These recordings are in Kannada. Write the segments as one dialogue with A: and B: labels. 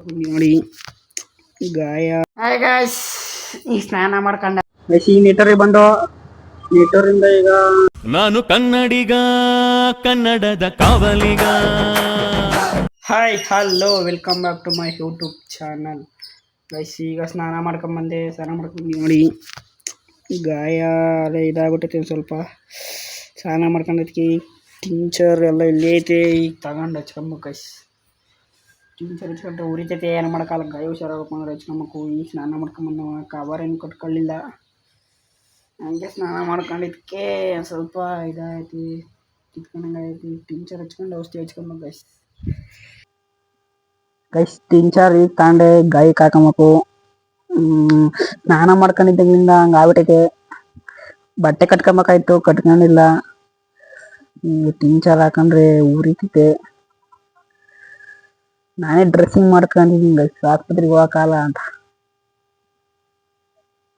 A: ನೋಡಿ ಗಾಯ. ಹಾಯ್ ಗಾಯ್ಸ್, ಈಗ ಸ್ನಾನ ಮಾಡ್ಕೊಂಡ ಈ ನೀಟರಿಗೆ ಬಂದು ನೀಟರಿಂದ ಈಗ
B: ನಾನು ಕನ್ನಡಿಗ, ಕನ್ನಡದ ಕಾವಲಿಗ.
A: Hi hello welcome back to my YouTube channel guys. ಈಗ ಸ್ನಾನ ಮಾಡ್ಕೊಂಬಂದೆ. ಸ್ನಾನ ಮಾಡ್ಕೊಂಡು ನೋಡಿ ಗಾಯ ಅದೇ ಇದಾಗ್ಬಿಟ್ಟೈತೆ ಒಂದು ಸ್ವಲ್ಪ. ಸ್ನಾನ ಮಾಡ್ಕೊಂಡದಕ್ಕೆ ಟಿಂಚರ್ ಎಲ್ಲ ಇಲ್ಲೇ ಐತೆ. ಈಗ ತಗೊಂಡು ಹಚ್ಕೊಂಬೇಕು ಗೈಸ್. ಟಿಂಚರ್ ಹಚ್ಕೊಂಡ್ರೆ ಉರಿತೈತೆ, ಏನು ಮಾಡೋಕ್ಕಲ್ಲ. ಗಾಯ ಹುಷಾರಾಗಬೇಕು ಅಂದ್ರೆ ಹಚ್ಕೊಬೇಕು. ಈಗ ಸ್ನಾನ ಮಾಡ್ಕೊಂಬಂದು ಕವರ್ ಏನು ಕಟ್ಕೊಳ್ಳಿಲ್ಲ, ಹಂಗೆ ಸ್ನಾನ ಮಾಡ್ಕೊಂಡಿದ್ದಕ್ಕೆ ಸ್ವಲ್ಪ ಇದಾಯ್ತು, ಕಿತ್ಕೊಂಡಂಗೆ ಟಿಂಚರ್ ಹಚ್ಕೊಂಡು ಔಷಧಿ ಹಚ್ಕೊಬೇಕು ಗೈಸ್. ಗೈಸ್ ಟಿಂಚರ್ ಈಗ ತಗೊಂಡೆ ಗಾಯಕ್ಕೆ ಹಾಕೊಬೇಕು. ಸ್ನಾನ ಮಾಡ್ಕೊಂಡಿದ್ದಾಗಿಂದ ಹಂಗೆ ಆಗ್ಬಿಟ್ಟೈತೆ. ಬಟ್ಟೆ ಕಟ್ಕೊಬೇಕಾಯ್ತು, ಕಟ್ಕೊಂಡಿಲ್ಲ. ಟಿಂಚರ್ ಹಾಕೊಂಡ್ರೆ ಉರಿತೈತೆ. ನಾನೇ ಡ್ರೆಸ್ಸಿಂಗ್ ಮಾಡ್ಕೊಂಡಿದ್ದೀನಿ ಗೈಸ್, ಆಸ್ಪತ್ರೆಗೆ ಹೋಗಕ್ಕಾಗಲ್ಲ ಅಂತ.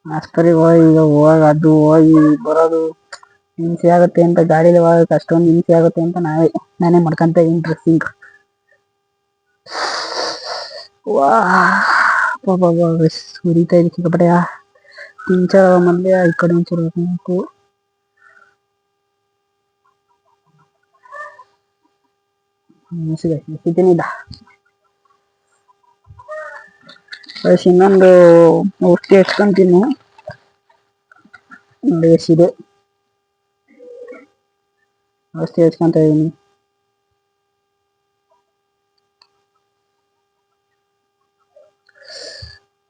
A: ಆಸ್ಪತ್ರೆಗೆ ಹೋಗಿ ಅದು ಹೋಗಿ ಬರೋದು ಹಿಂಸೆ ಆಗುತ್ತೆ ಅಂತ, ಗಾಡೀಲಿ ಹೋಗಕ್ಕೆ ಅಷ್ಟೊಂದು ಹಿಂಸೆ ಆಗುತ್ತೆ ಅಂತ ನಾನೇ ಮಾಡ್ಕೊಂತ ಇದ್ದೀನಿ ಡ್ರೆಸ್ಸಿಂಗ್. ಉರಿತಾ ಇದೆ ಸಿಕ್ಕಾಪಟ್ಟೆ. ಟಿಂಚರ್ ಮೊದಲೇ ಈ ಕಡೆ ಒಂಚೂರು ಹಾಕಬೇಕು. ಇನ್ನೊಂದು ಔಷಧಿ ಹಚ್ಕೊಂತೀನಿ ನೋಡಿ. ಎಷ್ಟಿದೆ ಔಷಧಿ ಹಚ್ಕೊಂತ ಇದೀನಿ.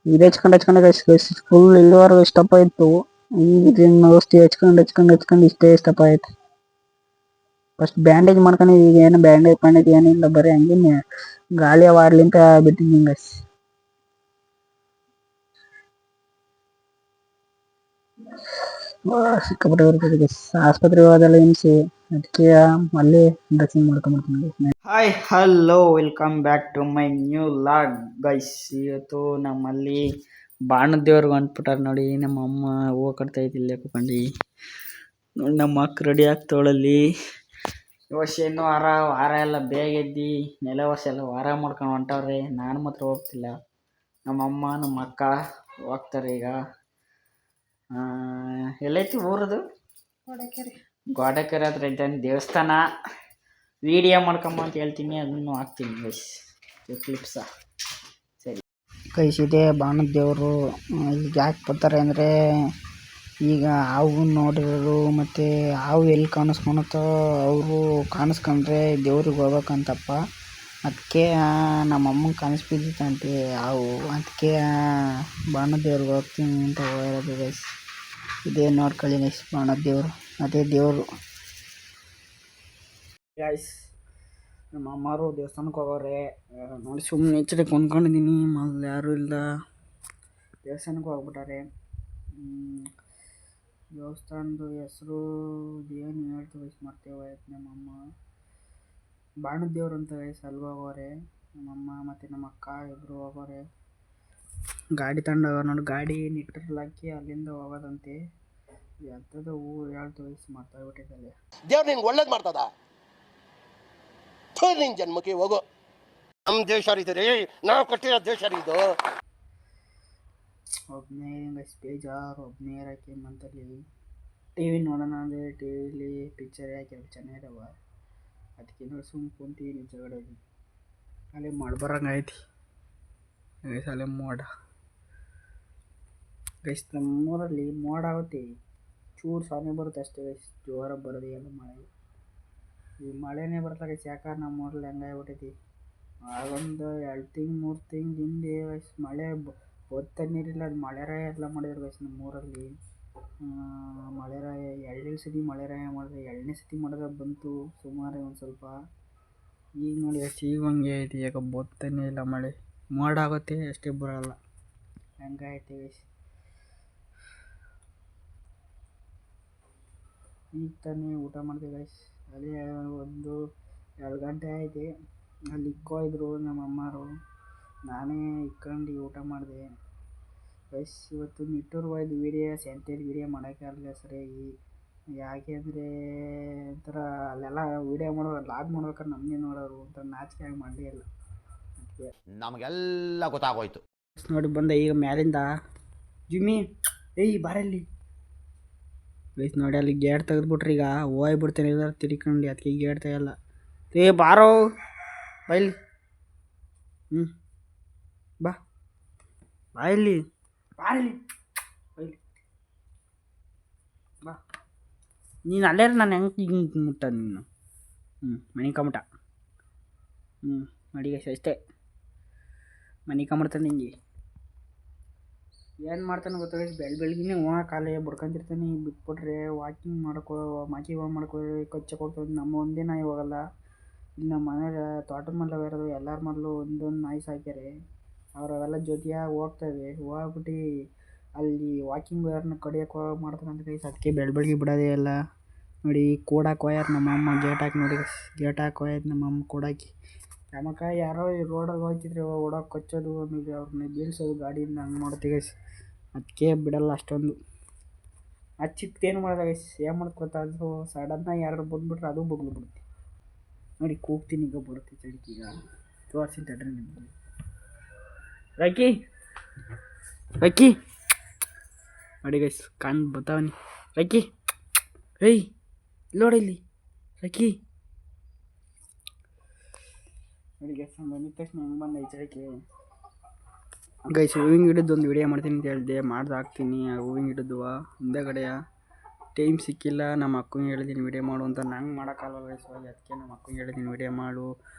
A: ಇದು ಹಚ್ಕೊಂಡು ಫುಲ್ ಇಲ್ಲಿವರೆಗೂ ಇಷ್ಟಪ್ಪ ಇತ್ತು. ಈಗ ಔಷಧಿ ಹಚ್ಕೊಂಡು ಇಷ್ಟೇ ಇಷ್ಟಪ್ಪ ಆಯ್ತು. ಫಸ್ಟ್ ಬ್ಯಾಂಡೇಜ್ ಮಾಡ್ಕೊಂಡಿದ್ದೀವಿ. ಈಗ ಏನು ಬ್ಯಾಂಡೇಜ್ ಏನಿಲ್ಲ, ಬರೀ ಹಂಗೆ ಗಾಳಿ ಆಡ್ಲಿಂತ ಬಿಟ್ಟಿದ್ದೀನಿ ಗೈಸ್. ಸಿಕ್ಕಾಪಟ್ಟೆ ಬರ್ತದೆ ಗೈಸ್. ಆಸ್ಪತ್ರೆಗೆ ಹೋದಲ್ಲ ಹಿಂಸೆ, ಅದಕ್ಕೆ ಅಲ್ಲೇ ಡ್ರೆಸ್ಸಿಂಗ್ ಮಾಡ್ಕೊಂಡ್ಬಿಡ್ತೀನಿ. Hi hello welcome back to my new vlog guys. ಇವತ್ತು ನಮ್ಮಲ್ಲಿ ಬಾಣದ ದೇವ್ರಿಗೆ ಅಂಟ್ಬಿಟ್ಟಾರೆ ನೋಡಿ. ನಮ್ಮ ಅಮ್ಮ ಹೂವು ಕಟ್ತಾ ಇದ್ದಿಲ್ಲ ಕುತ್ಕೊಂಡು ನೋಡಿ. ನಮ್ಮ ಅಕ್ಕ ರೆಡಿ ಆಗ್ತವಳಲ್ಲಿ. ವರ್ಷ ಇನ್ನೂ ವಾರ ಎಲ್ಲ ಬೇಗ ಎದ್ದು ನೆಲ ವರ್ಷ ಎಲ್ಲ ವಾರ ಮಾಡ್ಕೊಂಡು ಹೊಂಟವ್ರೆ. ನಾನು ಮಾತ್ರ ಹೋಗ್ತಿಲ್ಲ, ನಮ್ಮಮ್ಮ ನಮ್ಮ ಅಕ್ಕ ಹೋಗ್ತಾರೆ ಈಗ. ಎಲ್ಲೈತಿ ಊರದು? ಗೋಡೆಕೆರೆ ಹತ್ರ ಇದ್ದಾನೆ ದೇವಸ್ಥಾನ. ವಿಡಿಯೋ ಮಾಡ್ಕೊಂಬ ಅಂತ ಹೇಳ್ತೀನಿ, ಅದನ್ನು ಹಾಕ್ತೀನಿ ಗೈಸ್, ಕ್ಲಿಪ್ಸ. ಸರಿ ಗೈಸ್, ಇದೆ ಬಾಣದ ದೇವರು. ಈಗ ಯಾಕೆ ಬರ್ತಾರೆ ಅಂದರೆ, ಈಗ ಹಾವು ನೋಡಿರೋರು ಮತ್ತು ಹಾವು ಎಲ್ಲಿ ಕಾಣಿಸ್ಕೊಳುತ್ತೋ ಅವರು ಕಾಣಿಸ್ಕೊಂಡ್ರೆ ದೇವ್ರಿಗೆ ಹೋಗ್ಬೇಕಂತಪ್ಪ. ಅದಕ್ಕೆ ನಮ್ಮಮ್ಮಂಗೆ ಕಾಣಿಸ್ಬಿದ್ದಿತ್ತಂತೆ ಹಾವು, ಅದಕ್ಕೆ ಬಾಣದ ದೇವ್ರಿಗೆ ಹೋಗ್ತೀನಿ ಅಂತ ಹೋಗಿರೋದು ಗೈಸ್. ಇದೇ ನೋಡ್ಕೊಳ್ಳಿ ಗೈಸ್, ಬಾಣದ ದೇವರು, ಅದೇ ದೇವರು ಗೈಸ್. ನಮ್ಮ ಅಮ್ಮರು ದೇವಸ್ಥಾನಕ್ಕೆ ಹೋಗೋರೆ ನೋಡಿ. ಸುಮ್ಮನೆ ಈಚೆಗೆ ಕೊಂಡ್ಕೊಂಡಿದ್ದೀನಿ, ಮೊದಲು ಯಾರೂ ಇಲ್ಲ, ದೇವಸ್ಥಾನಕ್ಕೆ ಹೋಗ್ಬಿಟ್ಟಾರೆ. ದೇವಸ್ಥಾನದ ಹೆಸರು ಏನು ಹೇಳ್ತು ಗೈಸ್, ಮರ್ತೇವಾಯ್ತು. ನಮ್ಮಮ್ಮ ಬಾಣದ ದೇವ್ರು ಅಂತ ಗೈಸ್, ಅಲ್ಲಿ ಹೋಗೋರೆ ನಮ್ಮಮ್ಮ ಮತ್ತು ನಮ್ಮ ಅಕ್ಕ ಇಬ್ಬರು ಹೋಗೋರೆ. ಗಾಡಿ ತಗೊಂಡು ಹೋಗೋರು ನೋಡಿ. ಗಾಡಿ ನಿಟ್ಟರಲ್ಲಿ ಹಾಕಿ ಅಲ್ಲಿಂದ ಹೋಗೋದಂತೆ. ಎಂಥದ್ದು ಊರು ಹೇಳ್ತು ಗೈಸ್, ಮರ್ತೋಗ್ಬಿಟ್ಟಿದ್ದಲ್ಲಿ.
C: ದೇವ್ರು ನಿನ್ಗೆ ಒಳ್ಳೇದು ಮಾಡ್ತದ, ನಿನ್ ಜನ್ಮಕ್ಕೆ ಹೋಗೋ. ನಮ್ಮ ದೇಶ ರೀ, ನಾವು ಕಟ್ಟಿರೋ ದೇಶ ಇದು.
A: ಒಬ್ಬನೇ ಗೈಸ್, ಬೇಜಾರು ಒಬ್ಬನೇ ಇರೋಕ್ಕೆ ಮಂತಲ್ಲಿ. ಟಿ ವಿ ನೋಡೋಣ ಅಂದರೆ ಟಿ ವಿಲಿ ಪಿಕ್ಚರ್ ಯಾಕೆ ಚೆನ್ನಾಗಿರವ, ಅದಕ್ಕೆ ನೋಡಿ ಸುಮ್ಮನೆ ಕುಂತೀನಿ ಜಗಡಲ್ಲಿ. ಅಲ್ಲೇ ಮಾಡ್ಬರಂಗೆ ಐತಿ ಗೈಸ್, ಅಲ್ಲೇ ಮೋಡ ಗೈಸ್. ನಮ್ಮೂರಲ್ಲಿ ಮೋಡ ಆಗುತ್ತೆ, ಚೂರು ಸಾನೆ ಬರುತ್ತೆ ಅಷ್ಟೇ ಗೈಸ್, ಜೋರಾಗಿ ಬರೋದು ಎಲ್ಲ ಮಳೆ. ಈ ಮಳೆನೇ ಬರ್ತಲ್ಲ ಗೈಸ್, ಯಾಕಂದ್ರೆ ನಮ್ಮ ಊರಲ್ಲಿ ಹಂಗಾಗ್ಬಿಟ್ಟೈತಿ. ಆಗೊಂದು 2 ತಿಂಗಳು 3 ತಿಂಗಳು ಹಿಂದೆ ಗೈಸ್ ಮಳೆ ಒತ್ತ ನೀರಿಲ್ಲ, ಅದು ಮಳೆರಾಯ ಎಲ್ಲ ಮಾಡಿದ್ರು ಗೈಸ್ ನಮ್ಮೂರಲ್ಲಿ. ಮಳೆರಾಯ 2 ಸತಿ ಮಳೆರಾಯ ಮಾಡಿದ್ರೆ, 2ನೇ ಸತಿ ಮಾಡಿದ್ರೆ ಬಂತು ಸುಮಾರು ಒಂದು ಸ್ವಲ್ಪ. ಈಗ ನೋಡಿ ಅಷ್ಟು ಈಗ ಹಂಗೆ ಐತಿ, ಯಾಕೆ ಬತ್ತನೇ ಇಲ್ಲ ಮಳೆ. ಮೋಡ ಆಗುತ್ತೆ ಅಷ್ಟೇ, ಬರೋಲ್ಲ, ಹಂಗಾಯ್ತು ಗೈಸ್. ಈಗ ತಾನೇ ಊಟ ಮಾಡಿದೆ ಗೈಸ್, ಅದೇ 1-2 ಗಂಟೆ ಐತೆ. ಅಲ್ಲಿ ಇಕ್ಕೋಯಿದ್ರು ನಮ್ಮ ಅಮ್ಮರು, ನಾನೇ ಇಕ್ಕೊಂಡು ಊಟ ಮಾಡಿದೆ ಗೈಸ್. ಇವತ್ತು ನಿಟ್ಟೂರ್ಗೆ ಹೋಯ್ದು ವೀಡಿಯೋ ಸಂತೆಯಲ್ಲಿ ವೀಡಿಯೋ ಮಾಡೋಕ್ಕಾಗಲಿಲ್ಲ ಸರಿಯಾಗಿ. ಯಾಕೆ ಅಂದರೆ ಒಂಥರ ಅಲ್ಲೆಲ್ಲ ವೀಡಿಯೋ ಮಾಡೋ ಲಾಗ್ ಮಾಡ್ಬೇಕಾದ್ರೆ ನಮ್ಮನ್ನೇ ನೋಡೋರು, ಒಂಥರ ನಾಚಿಕೆ ಆಗಿ ಮಾಡಲೇ ಇಲ್ಲ.
D: ನಮಗೆಲ್ಲ ಗೊತ್ತಾಗೋಯ್ತು.
A: ನೋಡಿ ಬಂದೆ ಈಗ ಮ್ಯಾಲಿಂದ. ಜಿಮ್ಮಿ ಏಯ್ ಬಾರಲ್ಲಿ ಗೈಸ್ ನೋಡಿ ಅಲ್ಲಿ ಗೇಟ್ ತೆಗೆದ್ಬಿಟ್ರಿ. ಈಗ ಹೋಗ್ಬಿಡ್ತೇನೆ ಎಲ್ಲರೂ ತಿರ್ಕೊಂಡು, ಅದಕ್ಕೆ ಗೇಟ್ ತೆಗೆಯಲ್ಲ. ಬಾರೋ ಬಾಯಲ್ಲಿ. ಬಾ ಬಾಯಲ್ಲಿ ಬಾರಲ್ಲಿ ಬೈಲಿ ಬಾ. ನೀನು ಅಲ್ಲೇ ನಾನು ಹೆಂಗೆ ಹಿಂಗೆ ಮುಟ್ಟ ನೀನು. ಮನೆ ಕಮಟ. ಮಾಡಿ ಗೈಸ್ ಅಷ್ಟೇ. ಮನೆ ಕಮಡ್ತಾನೆ ಹಿಂಗೆ. ಏನು ಮಾಡ್ತಾನೆ ಗೊತ್ತ ಗೈಸ್, ಬೆಳಗ್ಗೆನೇ ಕಾಲೇ ಬಡ್ಕೊಂತಿರ್ತಾನೆ. ಬಿಟ್ಬಿಟ್ರೆ ವಾಕಿಂಗ್ ಮಾಡ್ಕೊ ಕೊಚ್ಚಕ್ಕೆ ಹೋಗ್ತಾನೆ. ನಮ್ಮ ಒಂದೇ ನಾಯಿ ಹೋಗಲ್ಲ. ಇಲ್ಲಿ ನಮ್ಮ ಮನೇಲಿ ತೋಟದ ಮಲ್ಲ ಇರೋದು ಎಲ್ಲರ ಮರಲು ಒಂದೊಂದು ನಾಯಿ ಸಾಕ್ಯಾರೆ. ಅವರೆಲ್ಲ ಜೊತೆಯಾಗಿ ಹೋಗ್ತವೆ. ಹೋಗ್ಬಿಟ್ಟು ಅಲ್ಲಿ ವಾಕಿಂಗ್ ಯಾರನ್ನ ಕಡಿಯೋಕೆ ಮಾಡ್ತಾರಂತ ಗೈಸ್. ಅದಕ್ಕೆ ಬೆಳಗ್ಗೆ ಬಿಡೋದೇ ಎಲ್ಲ. ನೋಡಿ ಕೂಡಾಕೆ ಹೋಯಾರ ನಮ್ಮಮ್ಮ. ಗೇಟ್ ಹಾಕಿ ನೋಡಿ, ಗೇಟ್ ಹಾಕಿ ಹೋಯ್ತು ನಮ್ಮಮ್ಮ ಕೂಡಾಕಿ. ನಮ್ಮಕ್ಕ ಯಾರೋ ಈ ರೋಡಲ್ಲಿ ಹೋಗ್ತಿದ್ರೆ ಓಡೋಕೆ ಕೊಚ್ಚೋದು, ಆಮೇಲೆ ಅವ್ರನ್ನ ಬೀಳ್ಸೋದು ಗಾಡಿಯಿಂದ, ಹಂಗೆ ಮಾಡ್ತೀವಿ ಗೈಸ್. ಅದಕ್ಕೆ ಬಿಡಲ್ಲ ಅಷ್ಟೊಂದು. ಅದು ಚಿಕ್ಕದೇನು ಮಾಡೋದು ಗೈಸ್, ಏನು ಮಾಡ್ಕೊತ ಅದು ಸಡನ್ನಾಗಿ ಯಾರು ಬಂದುಬಿಟ್ರೆ ಅದು ಬಗ್ಲು ಬಿಡುತ್ತೆ. ನೋಡಿ ಕೂಗ್ತೀನಿ, ಈಗ ಬರುತ್ತೆ ಚಳಿಕೆ. ಈಗ ತೋರಿಸ್ತೀನಿ ತಡ್ರಿ ನಿಮಗೆ. ರಕ್ಕಿ ರಕ್ಕಿ ನೋಡಿ ಗೈಸ್, ಬರ್ತಾವನಿ ರಕ್ಕಿ. ಏಯ್ ನೋಡಿ ಇಲ್ಲಿ ರಕ್ಕಿ. ನೋಡಿ ಗೈಸ್ ಬಂದಿದ ತಕ್ಷಣ ಹೆಂಗೆ ಬಂದ ಚಳಿಕೆ. ಗೈಸ್ ಹೂವಿನ ಗಿಡದ್ದು ಒಂದು ವಿಡಿಯೋ ಮಾಡ್ತೀನಿ ಅಂತ ಹೇಳಿದೆ, ಹಾಕ್ತೀನಿ. ಆ ಹೂವಿನ ಗಿಡದ್ದು ಹಿಂದೆಗಡೆಯ ಟೈಮ್ ಸಿಕ್ಕಿಲ್ಲ. ನಮ್ಮ ಅಕ್ಕಂಗೆ ಹೇಳಿದ್ದೀನಿ ವಿಡಿಯೋ ಮಾಡು ಅಂತ. ನಂಗೆ ಮಾಡೋಕ್ಕಾಗಲ್ಲ ಗೈಸ್. ಅದಕ್ಕೆ ನಮ್ಮ ಅಕ್ಕಂಗೆ ಹೇಳಿದ್ದೀನಿ ವಿಡಿಯೋ ಮಾಡು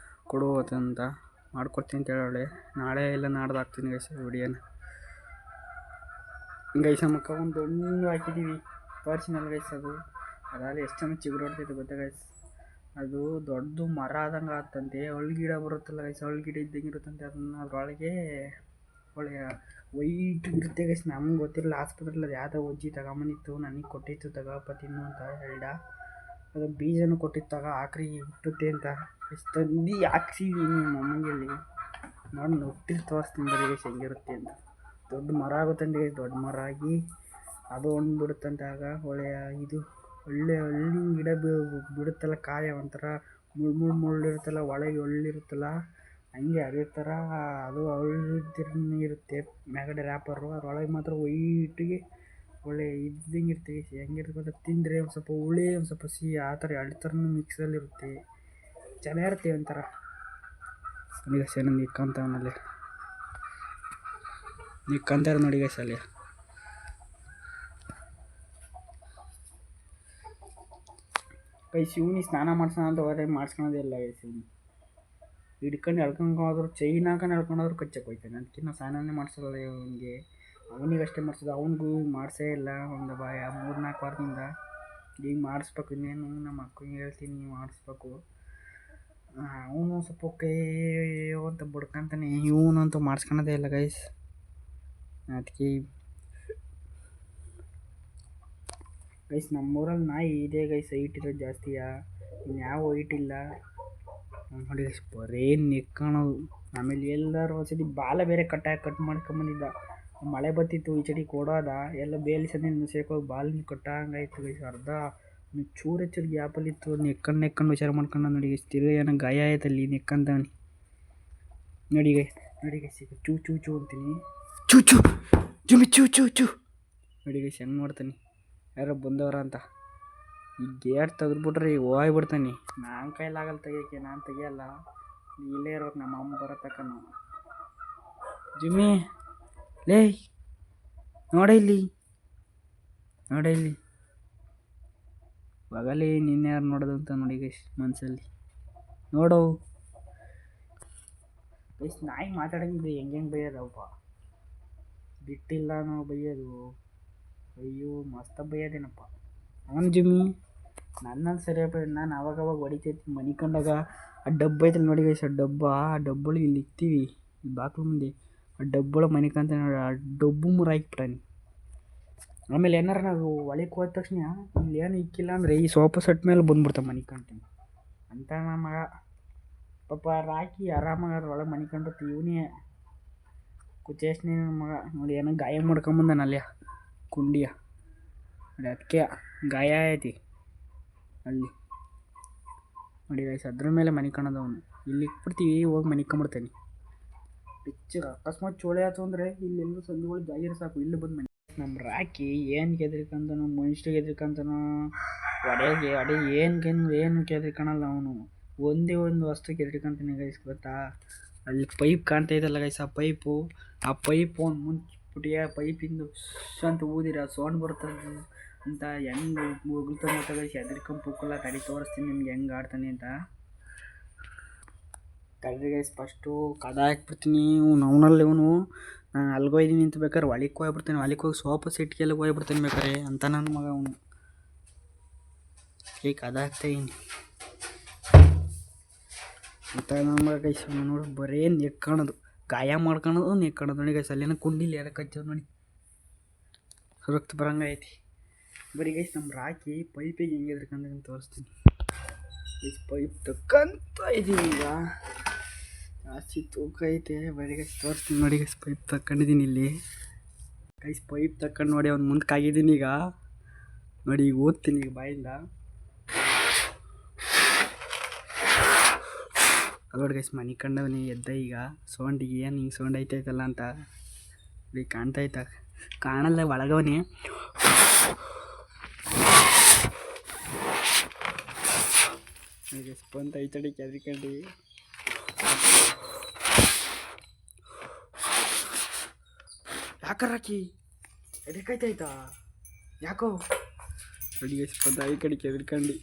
A: ಕೊಡು ಅಂತ. ಮಾಡ್ಕೊಡ್ತೀನಿ ಅಂತ ಹೇಳೋಳೆ. ನಾಳೆ ಇಲ್ಲ ನಾಡ್ದು ಹಾಕ್ತೀನಿ ಗೈಸ್ ವಿಡಿಯೋನ. ಗೈಸ್ ನಮ್ಮ ಅಕ್ಕ ಒಂದು ದೊಡ್ಡ ಹಾಕಿದ್ದೀವಿ, ತೋರಿಸಿನಲ್ಲ ಗೈಸ್. ಅದಾದರೆ ಎಷ್ಟು ಚೆನ್ನಾಗಿ ಚಿಗುರು ಹೊಡ್ತೈತೆ ಗೊತ್ತಾ ಗೈಸ್. ಅದು ದೊಡ್ಡ ಮರ ಆದಂಗೆ ಆಗ್ತಂತೆ. ಗಿಡ ಬರುತ್ತಲ್ಲ ಗೈಸ್, ಗಿಡ ಇದ್ದಂಗೆ ಇರುತ್ತಂತೆ. ಅದರೊಳಗೆ ಒಳ್ಳೆಯ ವೈಟ್ ಇರುತ್ತೆ ಗೈಸ್. ನಮ್ಗೆ ಗೊತ್ತಿರಲಿಲ್ಲ. ಆಸ್ಪತ್ರೆಯಲ್ಲಿ ಅದು ಯಾವುದೋ ಅಜ್ಜಿ ತಗೊಂಬಂದಿತ್ತು, ನನಗೆ ಕೊಟ್ಟಿತ್ತು ತಗೋಪ್ಪ ತಿನ್ನು ಅಂತ ಹೇಳ್ದ. ಅದು ಬೀಜನೂ ಕೊಟ್ಟಿತ್ತು, ಹಾಕ್ರಿ ಹುಟ್ಟುತ್ತೆ ಅಂತ. ಎಷ್ಟು ತಂದು ಹಾಕ್ಸಿದ್ದೀನಿ ನಮ್ಮ ಅಮ್ಮಂಗೆಲ್ಲಿ. ನೋಡಿ ಹುಟ್ಟಿರ್ ತೋರಿಸ್ತೀನಿ ಬರೀ ಗೈಸ್ ಹೆಂಗಿರುತ್ತೆ ಅಂತ. ದೊಡ್ಡ ಮರ ಆಗುತ್ತಂತೆ ಗೈಸ್. ದೊಡ್ಡ ಮರ ಆಗಿ ಅದು ಹಣ್ಣು ಬಿಡುತ್ತಂತೆ. ಆಗ ಒಳ್ಳೆಯ ಇದು ಒಳ್ಳೆ ಹಳ್ಳಿನ ಗಿಡ ಬಿಡುತ್ತಲ್ಲ, ಕಾಯ ಒಂಥರ ಮುಳ್ಳಿರುತ್ತಲ್ಲ, ಒಳಗೆ ಒಳ್ಳಿರುತ್ತಲ್ಲ, ಹಂಗೆ ಅದೇ ಥರ ಅದು ಇರುತ್ತೆ. ಮ್ಯಾಗಡೆ ರ್ಯಾಪರು ಅದರೊಳಗೆ ಮಾತ್ರ ವೈಟಿಗೆ ಒಳ್ಳೆ ಇದ್ದಂಗೆ ಇರ್ತೀವಿ. ಹೆಂಗಿರುತ್ತೆ ಗೊತ್ತಾ, ತಿಂದರೆ ಒಂದು ಸ್ವಲ್ಪ ಹುಳಿ ಒಂದು ಸ್ವಲ್ಪ ಸಿಹಿ ಆ ಥರ ಎರಡು ಥರನೂ ಮಿಕ್ಸಲ್ಲಿರುತ್ತೆ. ಚೆನ್ನಾಗಿರುತ್ತೆ ಒಂಥರ. ಈಗ ಸರಿ ನಿಕ್ಕಂತವನಲ್ಲಿ ನಿಕ್ಕಂತಾರೆ ನೋಡಿ ಗೈಸ್ ಅಲ್ಲಿ. ಶಿವನಿ ಸ್ನಾನ ಮಾಡ್ಸೋಣ ಅಂತ ಹೋದ್ರೆ ಮಾಡಿಸ್ಕೊಳೋದೇ ಇಲ್ಲ ಗೈಸ್. ಹಿಡ್ಕೊಂಡು ಹೋದ್ರು, ಚೈನ್ ಹಾಕೊಂಡು ಹೋದ್ರು ಕಚ್ಚಕ್ಕೆ ಹೋಯ್ತಾನೆ. ಅದಕ್ಕೆ ನಾವು ಸ್ನಾನನೇ ಮಾಡಿಸೋಲ್ಲ ಇವನಿಗೆ. ಅವನಿಗಷ್ಟೇ ಮಾಡಿಸೋದು, ಅವನಿಗೂ ಮಾಡಿಸೇ ಇಲ್ಲ ಒಂದು 3-4 ವಾರದಿಂದ. ಈಗ ಮಾಡಿಸ್ಬೇಕು. ಇನ್ನೇನು ನಮ್ಮ ಅಕ್ಕನಿಗೆ ಹೇಳ್ತೀನಿ ಮಾಡಿಸ್ಬೇಕು. ಅವನು ಸ್ವಲ್ಪ ಕೈ ಅಂತ ಬಡ್ಕೊಂತಾನೆ. ಇವನಂತೂ ಮಾಡಿಸ್ಕೊಳೋದೇ ಇಲ್ಲ ಗೈಸ್. ಅದಕ್ಕೆ ಗೈಸ್ ನಮ್ಮೂರಲ್ಲಿ ನಾಯಿ ಇದೆ ಗೈಸ್, ಹೈಟ್ ಇರೋದು ಜಾಸ್ತಿಯಾ. ಇನ್ಯಾವ ಹೈಟ್ ಇಲ್ಲ ನೋಡಿ ಗೈಸ್, ಬರೀ ನಿಕ್ಕೊಳೋದು. ಆಮೇಲೆ ಎಲ್ಲರೂ ಒಂದ್ಸತಿ ಬಾಲ ಬೇರೆ ಕಟ್ ಮಾಡ್ಕೊಂಬಂದಿದ್ದ. ಮಳೆ ಬತ್ತಿತ್ತು, ಈ ಚಡಿ ಕೊಡೋದ ಎಲ್ಲ ಬೇಲಿ ಸದ್ಯ ಸೇಕೋಗಿ ಬಾಲಿನ ಕಟ್ಟಂಗಾಯ್ತು ಗೈಸ್. ಅರ್ಧ ಚೂರು ಗ್ಯಾಪಲ್ಲಿತ್ತು. ನೆಕ್ಕೊಂಡು ವಿಚಾರ ಮಾಡ್ಕೊಂಡು ನೋಡಿ ಗೈಸ್. ತಿರುಗಿ ಏನೋ ಗಾಯ ಆಯ್ತಲ್ಲಿ ನೆಕ್ಕಂತವನಿ. ನೋಡಿ ಗೈಸ್ ಈಗ ಚೂ ಚೂ ಚೂ ಅಂತೀನಿ. ಚೂ ಚೂ ಜುಮ್ಮಿ ಚೂ ಚೂ ಚೂ ನೋಡಿ ಗೈಸ್ ಹೆಂಗೆ ನೋಡ್ತಾನೆ ಯಾರೋ ಬಂದವರ ಅಂತ. ಈ ಗೇಟ್ ತೆಗೆದ್ಬಿಟ್ರೆ ಈಗ ಹೋಗ್ಬಿಡ್ತಾನೆ. ನಾನು ಕೈಲಾಗಲ್ಲ ತೆಗಿಯೋಕ್ಕೆ, ನಾನು ತೆಗಿಯಲ್ಲ. ಇಲ್ಲೇ ಇರೋಕೆ ನಮ್ಮ ಅಮ್ಮ ಬರೋ ತಕ್ಕ ನಾವು. ಜಿಮ್ಮಿ ಲೇ ನೋಡ ಇಲ್ಲಿ ಬಗಲಿ ನಿನ್ನೆ ಯಾರು ನೋಡೋದು ಅಂತ ನೋಡಿ ಗೈಸ್ ಮನಸ್ಸಲ್ಲಿ ನೋಡು ಗೈಸ್. ನಾಯಿ ಮಾತಾಡಂಗಿದ್ರೆ ಹೆಂಗೆ ಬೈಯೋದಪ್ಪ, ಬಿಟ್ಟಿಲ್ಲ ನಾವು ಬೈಯೋದು. ಅಯ್ಯೋ ಮಸ್ತ ಬೈಯೋದೇನಪ್ಪ ಅವನು ಜಿಮ್ಮಿ. ನನ್ನನ್ನು ಸರಿಯಪ್ಪ, ನಾನು ಅವಾಗವಾಗ ಹೊಡಿತೈತಿ ಮನಿಕೊಂಡಾಗ. ಆ ಡಬ್ಬ ಐತಲ್ಲ ನೋಡಿ ಗೈಸ್, ಆ ಡಬ್ಬೊಳಗೆ ಇಲ್ಲಿ ಇಕ್ತೀವಿ ಈ ಬಾಕ್ಲು ಮುಂದೆ. ಆ ಡಬ್ಬೊಳಗೆ ಮನಿಕಂತ ನೋಡಿ, ಆ ಡಬ್ಬು ಮುರ ಹಾಕ್ಬಿಟ್ಟಾನೆ. ಆಮೇಲೆ ಏನಾರು ನಾವು ಒಳಗೆ ಹೋದ ತಕ್ಷಣ ಇಲ್ಲಿ ಏನು ಇಕ್ಕಿಲ್ಲ ಅಂದರೆ ಈ ಸೋಫಾ ಸೆಟ್ ಮೇಲೆ ಬಂದ್ಬಿಡ್ತಾವೆ ಮನಿಕಂತೀನಿ ಅಂತ. ನಮ್ಮ ಮಗ ಪಾಪ ರಾಕಿ ಆರಾಮಾಗಿ ಅದ್ರೊಳಗೆ ಮನಿಕೊಂಡಿರ್ತೀವಿ. ಇವನೇ ಕುಚೇಶ್ನೇ ನನ್ನ ಮಗ. ನೋಡಿ ಏನೋ ಗಾಯ ಮಾಡ್ಕೊಂಬಂದಾನ ಕುಂಡಿಯ ನೋಡಿ, ಅದಕ್ಕೆ ಗಾಯ ಐತಿ ಅಲ್ಲಿ ನೋಡಿ ಗೈಸ್. ಅದ್ರ ಮೇಲೆ ಮನಿಕೊಳ್ಳೋದು ಅವನು. ಇಲ್ಲಿ ಇಟ್ಬಿಡ್ತೀವಿ, ಹೋಗಿ ಮನಿಕೊಂಬಿಡ್ತಾನೆ. ಪಿಚ್ಚ ಅಕಸ್ಮಾತ್ ಚೋಳೆ ಆಯ್ತು ಅಂದರೆ ಇಲ್ಲೆಲ್ಲೂ ಸಂದುಗಳು ಜಾಗಿರ ಸಾಕು ಇಲ್ಲಿ ಬಂದು ಮನೆ ನಮ್ಮ ರಾಕಿ ಏನು ಕೆದ್ರಿಕಂತನೋ ಮನುಷ್ಯರಿಗೆ ಎದ್ರಿಕಂತನೋ ಅಡೆ ಏನು ಕೆದ್ರಿಕಣಲ್ಲ ಅವನು ಒಂದೇ ಒಂದು ವಸ್ತು ಕೆದ್ರಿಕಂತಾನೆ ಗೈಸ್ ಗೊತ್ತಾ. ಅಲ್ಲಿ ಪೈಪ್ ಕಾಣ್ತಾ ಇದಲ್ಲ ಗೈಸ್, ಆ ಪೈಪು ಅವ್ನು ಮುಂಚಿಬಿಟ್ಟಿಯ ಪೈಪಿಂದು ಅಂತ ಊದಿರ ಸೌಂಡ್ ಬರ್ತದೆ ಅಂತ ಹೆಂಗೆ ಉಗುಳ್ತಾನೆ ಅಂತ ಗೈಸ್. ಎದ್ರಿಕಂಡು ಪುಕ್ಕಲ್ಲ ತಡಿ ತೋರಿಸ್ತೀನಿ ನಿಮ್ಗೆ ಹೆಂಗೆ ಆಡ್ತಾನೆ ಅಂತ. ತಡ್ರಿ ಗೈಸ್ ಫಸ್ಟು ಕದ ಹಾಕ್ಬಿಡ್ತೀನಿ. ಅವನಲ್ಲಿ ಇವನು ನಾನು ಅಲ್ಗೋಯ್ದೀನಿ ಅಂತ ಬೇಕಾದ್ರೆ ಹೊಲಿಕ್ಕೆ ಹೋಗ್ಬಿಡ್ತಾನೆ, ಹೊಲಿಕ್ಕೆ ಹೋಗಿ ಸೋಫಾ ಸೆಟ್ಗೆಲ್ಲ ಹೋಗ್ಬಿಡ್ತಾನೆ ಬೇಕಾರೆ ಅಂತ ನನ್ನ ಮಗ ಅವನು. ಈಗ ಕದ ಹಾಕ್ತಾಯಿನಿ ಅಂತ ನನ್ನ ಮಗ ಗೈಸ್. ಅವನು ನೋಡಿ ಬರೀ ನೆಕ್ಕೊಳೋದು, ಗಾಯ ಮಾಡ್ಕೊಳೋದು ನೆಕ್ಕೊಳೋದು ನೋಡಿ ಗೈಸ್. ಅಲ್ಲೇನೋ ಕುಂಡಿಲಿ ಯಾರ ಕಚ್ಚೋದು ನೋಡಿ, ರಕ್ತ ಬರಂಗ ಐತಿ ಬರೀ ಗೈಸ್. ನಮ್ಮ ರಾಕಿ ಪೈಪಿಗೆ ಹೆಂಗೆ ಎದ್ರಕಂತ ತೋರಿಸ್ತೀನಿ ಗೈಸ್. ಪೈಪ್ ತಕ್ಕಂತ ಇದೀನಿ ಈಗ, ಜಾಸ್ತಿ ತೂಕ ಐತೆ ಬರೀ ಗೈಸ್ ತೋರಿಸ್ತೀನಿ ನೋಡಿ ಗೈಸ್. ಪೈಪ್ ತಕ್ಕೊಂಡಿದ್ದೀನಿ ಇಲ್ಲಿ ಗೈಸ್, ಪೈಪ್ ತಕ್ಕೊಂಡು ನೋಡಿ ಅವ್ನು ಮುಂದಕ್ಕೆ ಆಗಿದ್ದೀನಿ ಈಗ ನೋಡಿ. ಈಗ ಓದ್ತೀನಿ ಈಗ ಬಾಯಿಂದ ಅಲ್ಲೋಡಿ ಗೈಸ್. ಮನೆ ಕಂಡವನಿ ಎದ್ದ ಈಗ ಸೌಂಡಿಗೆ ಏನು ಹಿಂಗೆ ಸೌಂಡ್ ಐತೈತಲ್ಲ ಅಂತ ಈಗ ಕಾಣ್ತಾಯ್ತ, ಕಾಣಲ್ಲ ಒಳಗವನಿ. ಸ್ಪಂತ ಐತಡಿ ಕೆದ್ರಿಕಂಡು ಯಾಕರಾಕಿ ಎದಕ್ಕಾಯ್ತಾಯ್ತಾ ಯಾಕೋ ನೋಡಿ ಸ್ಪಂತ ಈ ಕಡೆ ಕೆದ್ರಿಕಂಡು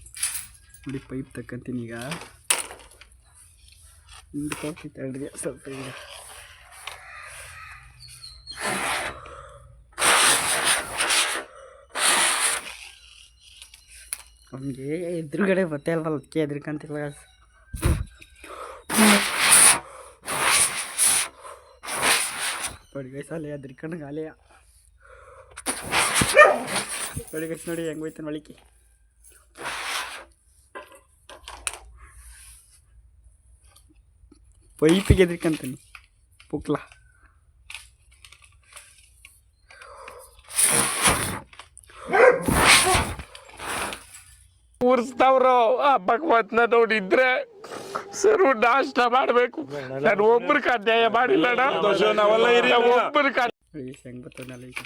A: ನೋಡಿ. ಪೈಪ್ ತಕ್ಕಂತೀನಿ ಈಗ ಹಿಂದಕ್ಕೆ ಹೋಗ್ತೈತೆ ಸ್ವಲ್ಪ ಈಗ. ಅವನಿಗೆ ಎದುರುಗಡೆ ಬತ್ತೆ ಅಲ್ವಲ್ಲ ಅದಕ್ಕೆ ಎದ್ರಿಕಂತಿಲ್ಲ. ನೋಡಿ ಗೈಸ್ ಅಲ್ಲೇ ಎದ್ರಿಕಂಡು ಅಲೆಯ ನೋಡಿ ಗೈಸ್. ನೋಡಿ ಹೆಂಗೆ ಹೋಯ್ತಾನೆ ಒಳಿಕೆ. ಪೈಪಿಗೆ ಎದ್ರಿಕಂತಾನೆ ಪುಕ್ಲ.
D: ಉರ್ಸ್ತಾವ್ರು ಆ ಭಗವತ್ನ ನೋಡಿದ್ರೆ ಸರು ನಾಷ್ಟ ಮಾಡ್ಬೇಕು. ನಾನು ಒಬ್ಬರು ಅನ್ಯಾಯ ಮಾಡಿಲ್ಲ, ಒಬ್ಬರು
A: ಹೆಂಗ್ ಬರ್ತದಲ್ಲ ಈಗ.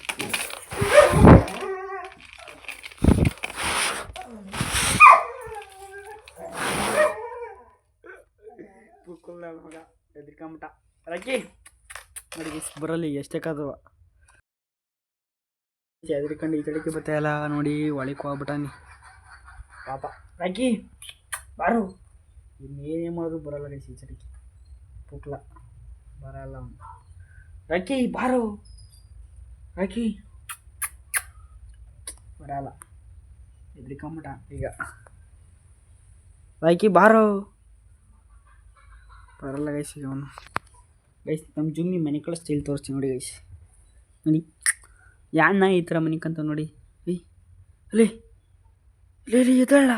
A: ಪುಕ್ಕಲ್ಲ ಮಗ ಎದ್ರಿಕೊಂಬಿಟ್ಟ ರಾಕಿ ನೋಡಿ ಬರಲಿ ಎಷ್ಟಕ್ಕಾದವ ಎದ್ರಿಕೊಂಡು ಈ ಕಡೆಗೆ ಬರ್ತಾಯಿಲ್ಲ ನೋಡಿ. ಒಳಕ್ಕೆ ಹೋಗ್ಬಿಟ್ಟಾನಿ ಪಾಪ ರಾಕಿ. ಬಾರು ಇನ್ನೇನೇ ಮಾಡಿದ್ರು ಬರಲ್ಲ ಗೈಸ್ ಈ ಚಡಿಕೆ ಪುಕ್ಲ ಬರಲ್ಲ ಅವನು. ರಾಕಿ ಬಾರು, ರಾಕಿ ಬರಲ್ಲ ಎದ್ರಿಕೊಂಬಿಟ್ಟ ಈಗ. ರಾಕಿ ಬಾರು ಬರಲ್ಲ ಗೈಸ್ ಈಗ ಅವನು. ಗೈಸ್ ನಮ್ಮ ಜುಮ್ಮಿ ಮನೆ ಕಡೆ ಸ್ಟೈಲ್ ತೋರಿಸ್ತೀನಿ ನೋಡಿ ಗೈಸ್. ನೋಡಿ ಯಾನ್ನ ಈ ಥರ ಮನಿಕಂತ ನೋಡಿ. ಅಲ್ಲೇ ಎದಳ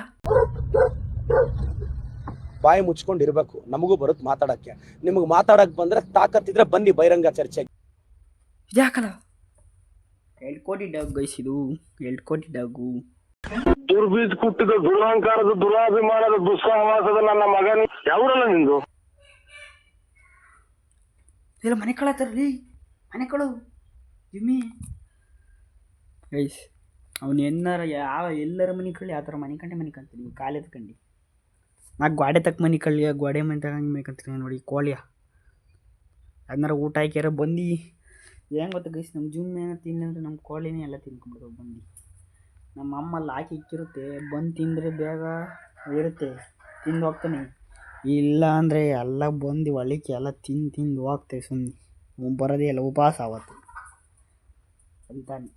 E: ಬಾಯಿ ಮುಚ್ಕೊಂಡಿರ್ಬೇಕು. ನಮಗೂ ಬರುತ್ತೆ ಮಾತಾಡಕ್ಕೆ. ನಿಮಗೆ ಮಾತಾಡಕ್ಕೆ ಬಂದ್ರೆ ತಾಕತ್ತಿದ್ರೆ ಬನ್ನಿ ಬಹಿರಂಗ ಚರ್ಚೆಗೆ.
A: ಇದ್ಯಾಕಲ್ಲ 2 ಕೋಟಿ ಡಾಗ್ ಗೈಸ್, ಇದು 2 ಕೋಟಿ ಡಾಗು.
D: ದುರ್ಬೀಜ್ ಕುಟ್ಟಿದ ದುರಹಂಕಾರದ ದುರಾಭಿಮಾನದ ದುಸ್ಸಹವಾಸದ ನನ್ನ ಮಗನ ಯಾವೂರಲ್ಲ ನಿಂದು.
A: ಇಲ್ಲ ಮನೆ ಕಳತ್ತಾರ್ರಿ, ಮನೆ ಕಳು ಜಿಮ್ಮಿ ಗೈಸ್. ಅವನು ಏನಾರ ಎಲ್ಲರ ಮನೆ ಕಳ್ಳಿ ಆ ಥರ ಮನೆ ಕಂತೀನಿ ಕಾಲು ಎತ್ಕೊಂಡು. ನಾ ಗೋಡೆ ತಕ್ಕ ಮನೆ ಕಳ್ಳಿ ಗೋಡೆ ಮನೆ ತಗೊಂಡು ಮೇಕಂತೀನಿ ನೋಡಿ. ಕೋಳಿಯ ಅದನ್ನಾರ ಊಟ ಹಾಕ್ಯಾರ ಬಂದು ಹೆಂಗೆ ಗೊತ್ತ ಗೈಸ್. ನಮ್ಮ ಜುಮ್ ಏನಾರು ತಿನ್ನಂದ್ರೆ ನಮ್ಮ ಕೋಳಿನೇ ಎಲ್ಲ ತಿನ್ಕೊಂಡ್ಬಿಡ್ತಾವೆ ಬಂದು. ನಮ್ಮ ಅಮ್ಮ ಅಲ್ಲಿ ಹಾಕಿ ಇಕ್ಕಿರುತ್ತೆ, ಬಂದು ತಿಂದರೆ ಬೇಗ ಇರುತ್ತೆ ತಿಂದು ಹೋಗ್ತಾನೆ. ಇಲ್ಲ ಅಂದರೆ ಎಲ್ಲ ಬಂದು ಒಳಿಕೆ ಎಲ್ಲ ತಿಂದು ಹೋಗ್ತೇವೆ ಸುಮ್ಮನೆ. ಬರೋದೇ ಇಲ್ಲ ಉಪವಾಸ ಆವತ್ತು ಅಂತಾನೆ.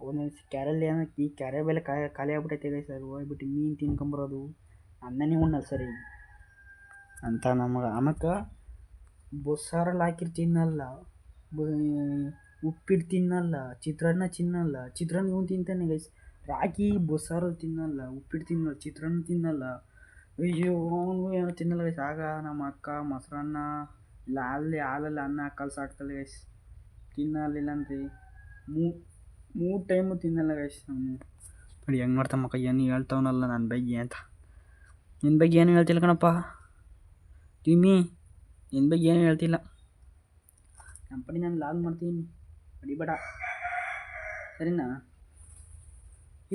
A: ಒಂದೊಂದು ಕ್ಯಾರಲ್ಲಿ ಏನೋ ಈ ಕ್ಯಾರೆ ಬೆಲೆ ಖಾಲಿ ಆಗ್ಬಿಟ್ಟೈತೆ ಗೈಸ್. ಸರ್ ಹೋಗ್ಬಿಟ್ಟು ಮೀನು ತಿನ್ಕೊಂಬರೋದು, ಅನ್ನನೇ ಉಣ್ಣಲ್ಲ ಸರಿ ಅಂತ ನಮಗೆ. ಆಮೇಲೆ ಬಸ್ಸಾರಲ್ಲಿ ಹಾಕಿರ್ ತಿನ್ನಲ್ಲ, ಉಪ್ಪಿಟ್ಟು ತಿನ್ನಲ್ಲ, ಚಿತ್ರಾನ್ನ ಚಿತ್ರಾನ್ನ ಇವನು ತಿಂತಾನೆ ಗೈಸ್. ರಾಕಿ ಬಸ್ಸಾರಲ್ಲಿ ತಿನ್ನಲ್ಲ, ಉಪ್ಪಿಟ್ಟು ತಿನ್ನಲ್ಲ, ಚಿತ್ರಾನ್ನ ತಿನ್ನಲ್ಲ. ಅಯ್ಯೋ ಅವನು ಏನೋ ತಿನ್ನಲ್ಲ ಗೈಸ್. ಆಗ ನಮ್ಮ ಅಕ್ಕ ಮೊಸರನ್ನ ಇಲ್ಲ ಹಾಲಲ್ಲಿ ಅನ್ನ ಹಾಕಲ್ ಸಾಕ್ತಾಳೆ ಗೈಸ್. ತಿನ್ನಲಿಲ್ಲ ಅಂದರೆ 3 ಟೈಮು ತಿನ್ನಲ್ಲ ಗೈಸ್. ನೋಡಿ ಹೆಂಗೆ ಮಾಡ್ತಾ ಮಕ್ಕ ಏನು ಹೇಳ್ತಾವನಲ್ಲ ನನ್ನ ಬಗ್ಗೆ ಅಂತ. ನಿನ್ನ ಬಗ್ಗೆ ಏನು ಹೇಳ್ತಿಲ್ಲ ಕಣಪ್ಪ ಟಿಮ್ಮಿ, ನಿನ್ನ ಬಗ್ಗೆ ಏನು ಹೇಳ್ತಿಲ್ಲ. ನಮ್ಮ ಪಡಿ ನಾನು ಲಾಗ್ ಮಾಡ್ತೀನಿ, ಹೊಡಿಬೇಡ ಸರಿನಾ?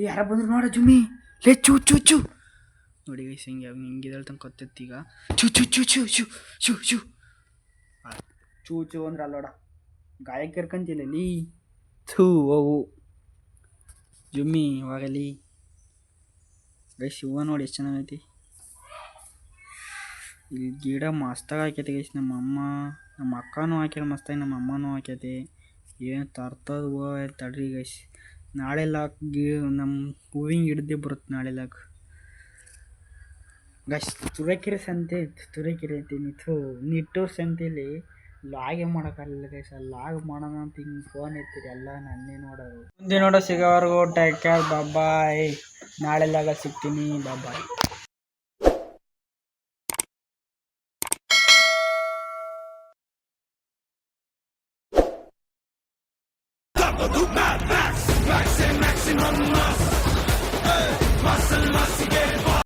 A: ಯಾರ ಬಂದ್ರು ನೋಡ ಜುಮ್ಮಿ, ಲೇ ಚೂ ಚೂ ಚೂ ನೋಡಿ ಗೈಸ್ ಹಿಂಗೆ ಹಿಂಗಿದಳ ತನಕ ಕೊತ್ತೈತಿ ಈಗ. ಚೂ ಚೂ ಚೂ ಚೂ ಚೂ ಚೂ ಚೂ ಚೂ ಚೂ ಅಂದ್ರೆ ಅಲ್ಲೋಡ ಗಾಯಕ್ಕೆ ಇರ್ಕಂತಿಲ್ಲ ಲೀ. ಥೂ ಅವು ಜುಮ್ಮಿ ಇವಾಗಲಿ ಗೈಸ್. ಹೂವು ನೋಡಿ ಎಷ್ಟು ಚೆನ್ನಾಗೈತಿ. ಇಲ್ಲಿ ಗಿಡ ಮಸ್ತಾಗಿ ಹಾಕೈತಿ ಗೈಸ್. ನಮ್ಮ ಅಮ್ಮ ನಮ್ಮ ಅಕ್ಕನೂ ಹಾಕ್ಯಾರ ಮಸ್ತಾಗಿ, ನಮ್ಮ ಅಮ್ಮನೂ ಹಾಕೈತಿ. ಏನು ತರ್ತದ ಹೂವು ತಡ್ರಿ ಗೈಸ್. ನಾಳೆ ಲಾಕ್ ನಮ್ಮ ಹೂವಿನ ಗಿಡದೇ ಬರುತ್ತೆ ನಾಳೆ ಲಾಕ್ ಗೈಸ್. ತುರಕೆರೆ ಸಂತೆ, ತುರಕೆರೆ ಅಂತೀನಿ. ನಿಟ್ಟೂರು ಸಂತೆಯಲ್ಲಿ ಲಾಗೆ ಮಾಡೋಕ್ಕಾಗಲಿಲ್ಲ ಗೈಸ್. ಅಲ್ಲಿ ಲಾಗ್ ಮಾಡೋಣ ಅಂತ ಹಿಂಗೆ ಫೋನ್ ಇರ್ತೀರಿ ಎಲ್ಲ ನನ್ನೇ ನೋಡೋರು. ಮುಂದೆ ನೋಡೋ ಸಿಗೋವರೆಗೂ ಟೇಕ್ ಕೇರ್, ಬಾಯ್. ನಾಳೆ ಲಾಗ ಸಿಗ್ತೀನಿ, ಬಾಯ್.
B: Maximum